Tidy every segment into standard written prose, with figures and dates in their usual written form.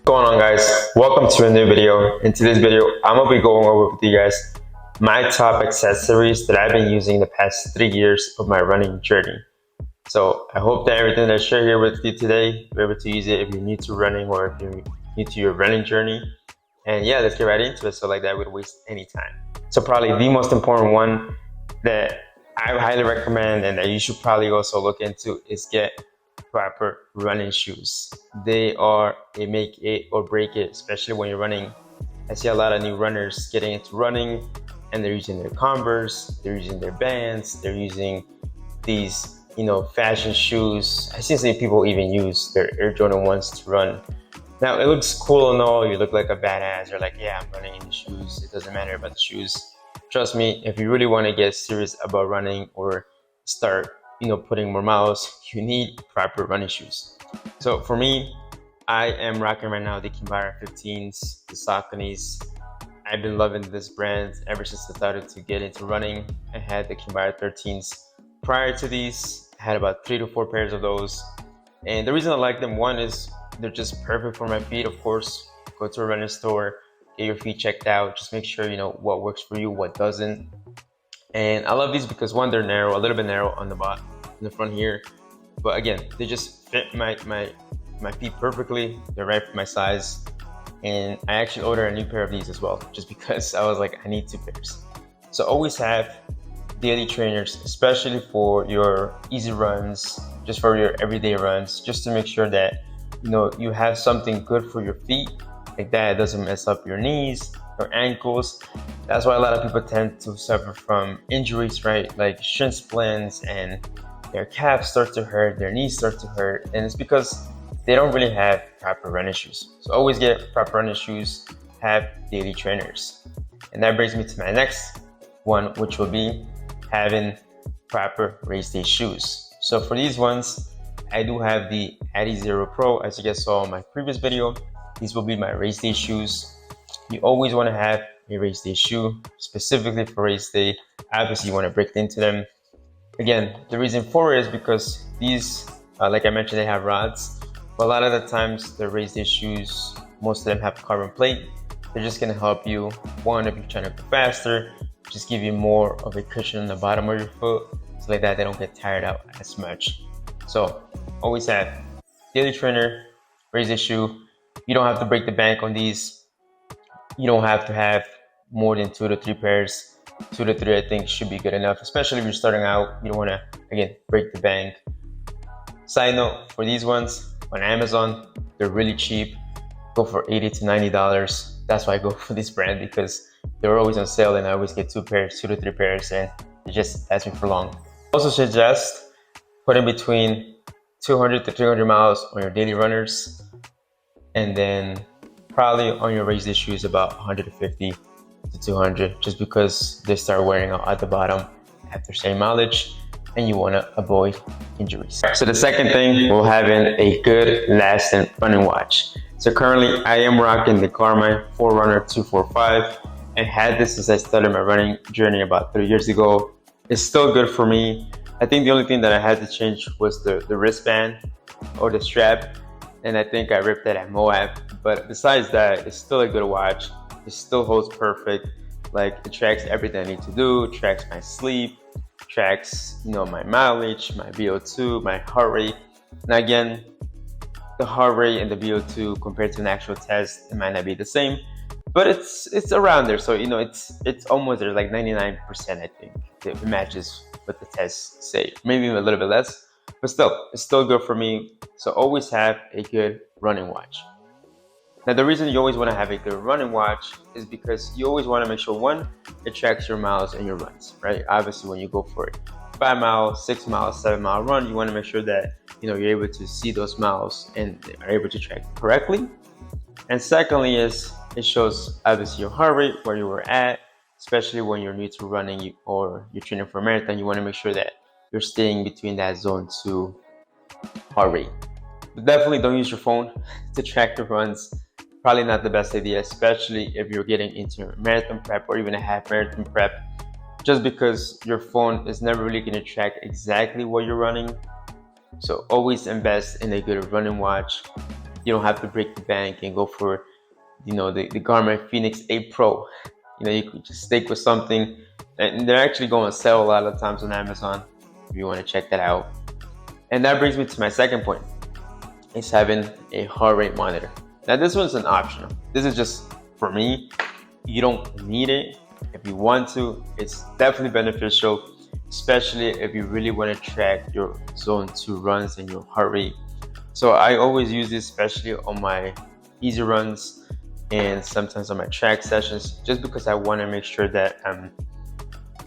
Going on, guys? Welcome to a new video. In today's video, I'm gonna be going over with you guys my top accessories that I've been using the past 3 years of my running journey. So I hope that everything that I share here with you today, you're able to use it if you're new to running or if you're new to your running journey. And yeah, let's get right into it. So like that, we don't waste any time. So probably the most important one that I highly recommend and that you should probably also look into is get proper running shoes. They are a make it or break it, especially when you're running. I see a lot of new runners getting into running and they're using their Converse, they're using their Bands, they're using these, fashion shoes. I see some people even use their Air Jordan 1s to run. Now it looks cool and all, you look like a badass, you're like, yeah, I'm running in the shoes, it doesn't matter about the shoes. Trust me, if you really want to get serious about running or start putting more miles, you need proper running shoes. So for me, I am rocking right now the Kimbara 15s, the Sauconys. I've been loving this brand ever since I started to get into running. I had the Kimbara 13s prior to these. I had about 3 to 4 pairs of those. And the reason I like them, one is they're just perfect for my feet. Of course, go to a running store, get your feet checked out, just make sure what works for you, what doesn't. And I love these because one, they're narrow, a little bit narrow on the bottom, in the front here. But again, they just fit my feet perfectly. They're right for my size. And I actually ordered a new pair of these as well, just because I was like, I need 2 pairs. So always have daily trainers, especially for your easy runs, just for your everyday runs, just to make sure that you have something good for your feet, like that it doesn't mess up your knees or ankles. That's why a lot of people tend to suffer from injuries, right? Like shin splints, and their calves start to hurt, their knees start to hurt, and it's because they don't really have proper running shoes. So always get proper running shoes, have daily trainers. And that brings me to my next one, which will be having proper race day shoes. So for these ones, I do have the Addy Zero Pro, as you guys saw in my previous video. These will be my race day shoes. You always want to have a race day shoe, specifically for race day. Obviously, you want to break into them. Again, the reason for it is because these, like I mentioned, they have rods. But a lot of the times, the race day shoes, most of them have carbon plate. They're just going to help you, one, if you're trying to go faster, just give you more of a cushion on the bottom of your foot, so like that they don't get tired out as much. So always have daily trainer, race day shoe. You don't have to break the bank on these. You don't have to have more than 2 to 3 pairs. 2 to 3, I think, should be good enough, especially if you're starting out. You don't want to, again, break the bank. Side note, for these ones on Amazon, they're really cheap. Go for $80 to $90. That's why I go for this brand, because they're always on sale and I always get 2 pairs, 2 to 3 pairs, and it just lasts me for long. I also suggest putting between 200 to 300 miles on your daily runners, and then probably on your race day shoes about 150 to 200, just because they start wearing out at the bottom after same mileage and you want to avoid injuries. So the second thing, we're having a good lasting running watch. So currently I am rocking the Garmin Forerunner 245 and had this since I started my running journey about 3 years ago. It's still good for me. I think the only thing that I had to change was the wristband or the strap, and I think I ripped that at Moab. But besides that, it's still a good watch. It still holds perfect. Like, it tracks everything I need to do, tracks my sleep, tracks my mileage, my VO2, my heart rate. Now again, the heart rate and the VO2 compared to an actual test, it might not be the same, but it's around there. So it's almost there, like 99%. I think it matches what the tests say, maybe a little bit less, but still, it's still good for me. So always have a good running watch. Now the reason you always want to have a good running watch is because you always want to make sure, one, it tracks your miles and your runs, right? Obviously, when you go for it, 5 mile, 6 mile, 7 mile run, you want to make sure that you're able to see those miles and are able to track correctly. And secondly is it shows obviously your heart rate, where you were at, especially when you're new to running or you're training for a marathon. You want to make sure that you're staying between that zone 2 heart rate. But definitely don't use your phone to track your runs. Probably not the best idea, especially if you're getting into marathon prep or even a half marathon prep, just because your phone is never really going to track exactly what you're running. So always invest in a good running watch. You don't have to break the bank and go for, the Garmin Phoenix 8 Pro. You could just stick with something, and they're actually going to sell a lot of times on Amazon if you want to check that out. And that brings me to my second point, is having a heart rate monitor. Now this one's an optional. This is just for me. You don't need it. If you want to, it's definitely beneficial, especially if you really want to track your zone 2 runs and your heart rate. So I always use this, especially on my easy runs and sometimes on my track sessions, just because I want to make sure that I'm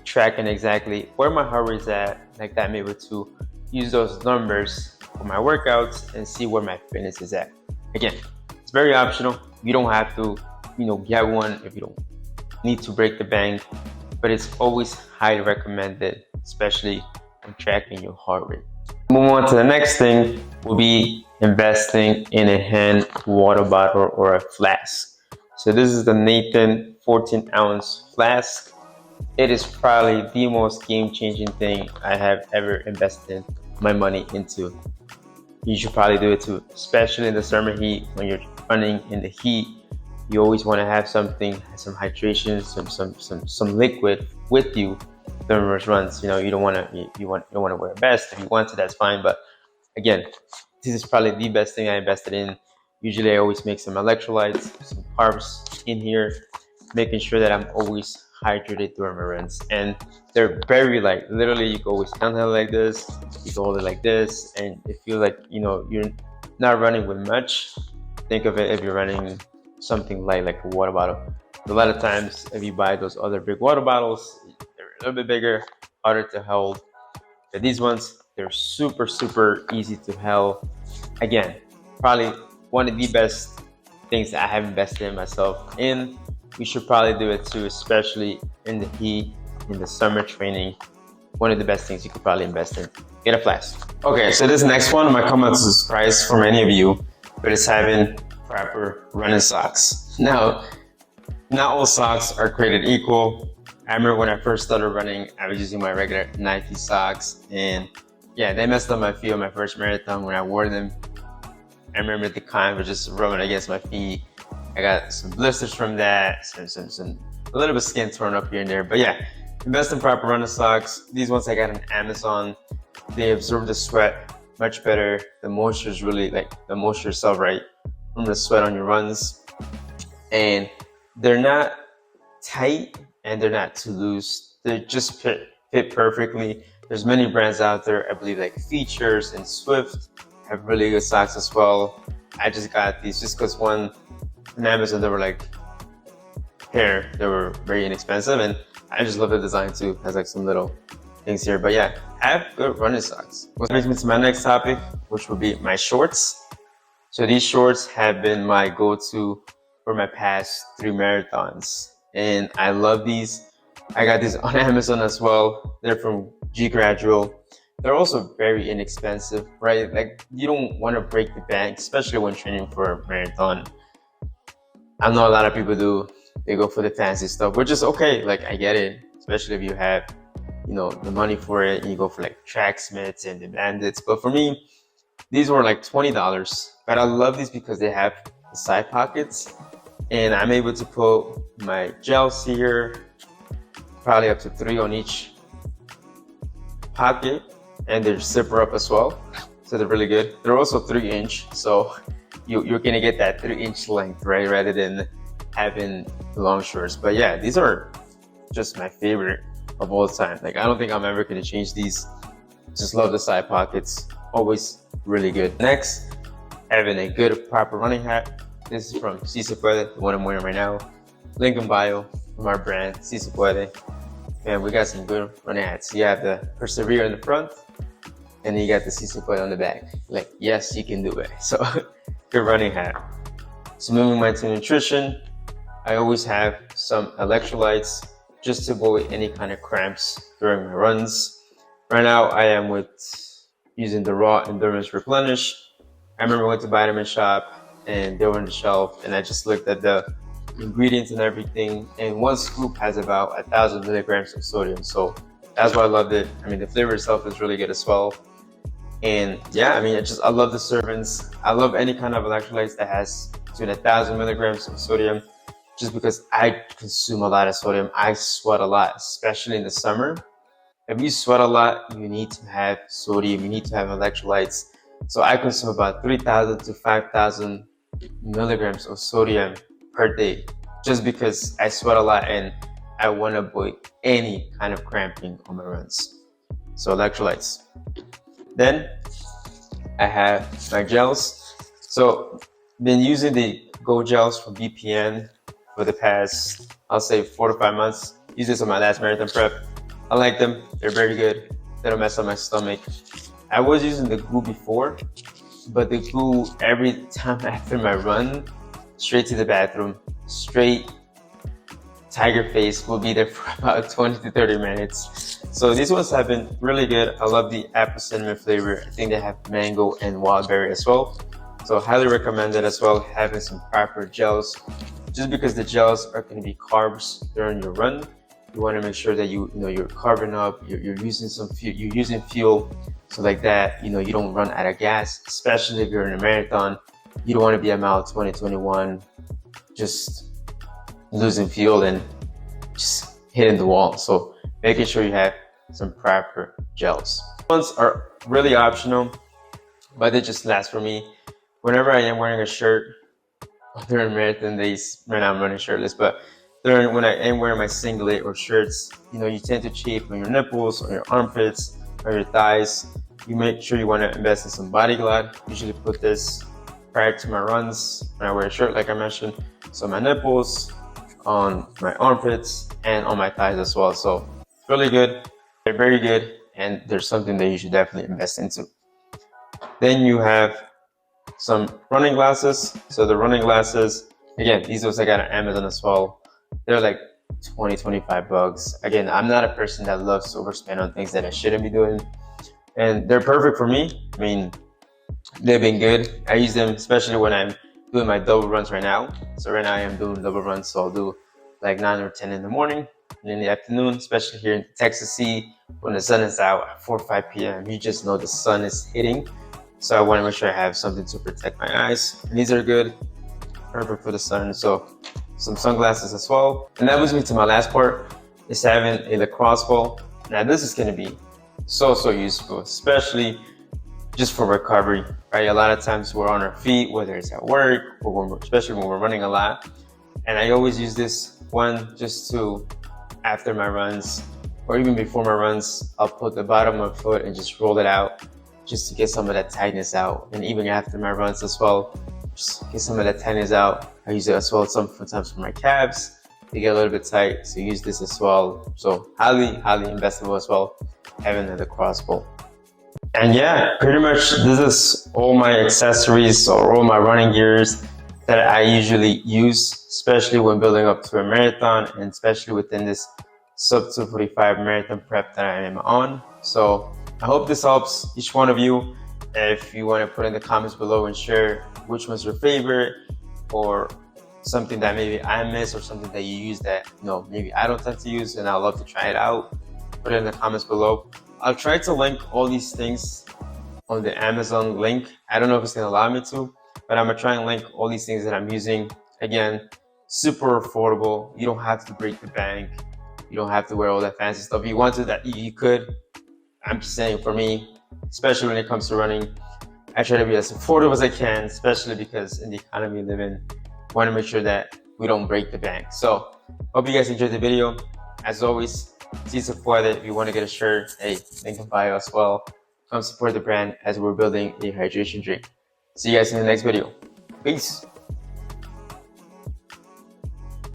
tracking exactly where my heart rate is at. Like that, I'm able to use those numbers for my workouts and see where my fitness is at. Again, it's very optional. You don't have to, get one if you don't need to break the bank, but it's always highly recommended, especially when tracking your heart rate. Move on to the next thing will be investing in a hand water bottle or a flask. So this is the Nathan 14-ounce flask. It is probably the most game-changing thing I have ever invested my money into. You should probably do it too, especially in the summer heat. When you're running in the heat, you always want to have something, some hydration, some liquid with you during those runs. You don't want to wear a vest. If you want to, that's fine. But again, this is probably the best thing I invested in. Usually I always make some electrolytes, some carbs in here, making sure that I'm always hydrated during my runs. And they're very light. Literally, you can always downhill like this, you can hold it like this, and it feels like you're not running with much. Think of it if you're running something light like a water bottle. A lot of times if you buy those other big water bottles, they're a little bit bigger, harder to hold. But these ones, they're super easy to hold. Again, probably one of the best things that I have invested in myself in. You should probably do it too, especially in the heat, in the summer training. One of the best things you could probably invest in. Get a flask. Okay, so this next one might come as a surprise for many of you, but it's having proper running socks. Now, not all socks are created equal. I remember when I first started running, I was using my regular Nike socks, and yeah, they messed up my feet on my first marathon when I wore them. I remember the kind were just rubbing against my feet. I got some blisters from that, a little bit of skin torn up here and there. But yeah, invest in proper running socks. These ones I got on Amazon. They absorb the sweat much better. The moisture is really the moisture itself, right, from the sweat on your runs. And they're not tight and they're not too loose. They just fit perfectly. There's many brands out there. I believe like Features and Swift have really good socks as well. I just got these just because on Amazon they were they were very inexpensive, and I just love the design too. It has some little things here. But yeah, have good running socks. Which brings me to my next topic, which will be my shorts. So these shorts have been my go-to for my past 3 marathons, and I love these. I got these on Amazon as well. They're from G Gradual. They're also very inexpensive, right? You don't want to break the bank, especially when training for a marathon. I know a lot of people do. They go for the fancy stuff, which is okay. I get it, especially if you have, the money for it, and you go for Tracksmiths and the Bandits. But for me, these were $20. But I love these because they have the side pockets, and I'm able to put my gels here, probably up to 3 on each pocket, and they're zipper up as well. So they're really good. They're also 3-inch, so you're gonna get that 3-inch length, right, rather than having long shorts. But yeah, these are just my favorite of all time. I don't think I'm ever gonna change these. Just love the side pockets, always really good. Next, having a good proper running hat. This is from Se Puede, the one I'm wearing right now. Link in bio from our brand, Se Puede. And we got some good running hats. You have the Persevere in the front, and then you got the Se Puede on the back. Yes, you can do it. So good running hat. So moving on to nutrition, I always have some electrolytes just to avoid any kind of cramps during my runs. Right now, I am using the Raw Endurance Replenish. I remember I went to Vitamin Shop and they were on the shelf, and I just looked at the ingredients and everything, and one scoop has about 1,000 milligrams of sodium. So that's why I loved it. I mean, the flavor itself is really good as well. And yeah, I mean, I love the servings. I love any kind of electrolytes that has between 1,000 milligrams of sodium, just because I consume a lot of sodium. I sweat a lot, especially in the summer. If you sweat a lot, you need to have sodium, you need to have electrolytes. So I consume about 3,000 to 5,000 milligrams of sodium per day, just because I sweat a lot and I want to avoid any kind of cramping on my runs. So electrolytes. Then I have my gels. So been using the Go gels from BPN for the past, I'll say 4 to 5 months. Used this on my last marathon prep. I like them. They're very good. They don't mess up my stomach. I was using the glue before, but the glue every time after my run, straight to the bathroom, straight tiger face, will be there for about 20 to 30 minutes. So these ones have been really good. I love the apple cinnamon flavor. I think they have mango and wild berry as well. So highly recommend it as well, having some proper gels. Just because the gels are going to be carbs during your run, you want to make sure that you're carbing up, you're using some fuel, you're using fuel, so like that, you don't run out of gas, especially if you're in a marathon. You don't want to be a mile 20, 21, just losing fuel and just hitting the wall. So making sure you have some proper gels. Ones are really optional, but they just last for me. Whenever I am wearing a shirt, during marathon days, right now I'm running shirtless, but when I am wearing my singlet or shirts, you tend to chafe on your nipples, on your armpits, or your thighs. You make sure you want to invest in some body glide. Usually put this prior to my runs when I wear a shirt, like I mentioned. So my nipples, on my armpits, and on my thighs as well. So really good. They're very good, and there's something that you should definitely invest into. Then you have some running glasses. So the running glasses, again, these ones I got on Amazon as well. They're like 20, 25 bucks. Again, I'm not a person that loves to overspend on things that I shouldn't be doing. And they're perfect for me. I mean, they've been good. I use them especially when I'm doing my double runs right now. So right now I am doing double runs. So I'll do like 9 or 10 in the morning and in the afternoon, especially here in Texas C, when the sun is out at 4 or 5 p.m. You just know the sun is hitting. So I want to make sure I have something to protect my eyes. And these are good, perfect for the sun. So some sunglasses as well. And that moves me to my last part, is having a lacrosse ball. Now this is going to be so useful, especially just for recovery, right? A lot of times we're on our feet, whether it's at work or especially when we're running a lot. And I always use this one just to, after my runs or even before my runs, I'll put the bottom of my foot and just roll it out just to get some of that tightness out. And even after my runs as well, just get some of that tightness out. I use it as well sometimes for my calves. They get a little bit tight, so use this as well. So highly investable as well, having the lacrosse ball. And yeah, pretty much this is all my accessories or all my running gears that I usually use, especially when building up to a marathon and especially within this sub 245 marathon prep that I am on. So I hope this helps each one of you. If you want to put in the comments below and share which one's your favorite, or something that maybe I miss, or something that you use that maybe I don't tend to use and I'd love to try it out, put it in the comments below. I'll try to link all these things on the Amazon link. I don't know if it's going to allow me to, but I'm going to try and link all these things that I'm using. Again, super affordable. You don't have to break the bank. You don't have to wear all that fancy stuff. If you wanted that, you could. I'm just saying, for me, especially when it comes to running, I try to be as affordable as I can, especially because in the economy we live in, I want to make sure that we don't break the bank. So hope you guys enjoyed the video. As always, Se Puede. If you want to get a shirt, hey, link in bio as well. Come support the brand as we're building a hydration drink. See you guys in the next video. Peace.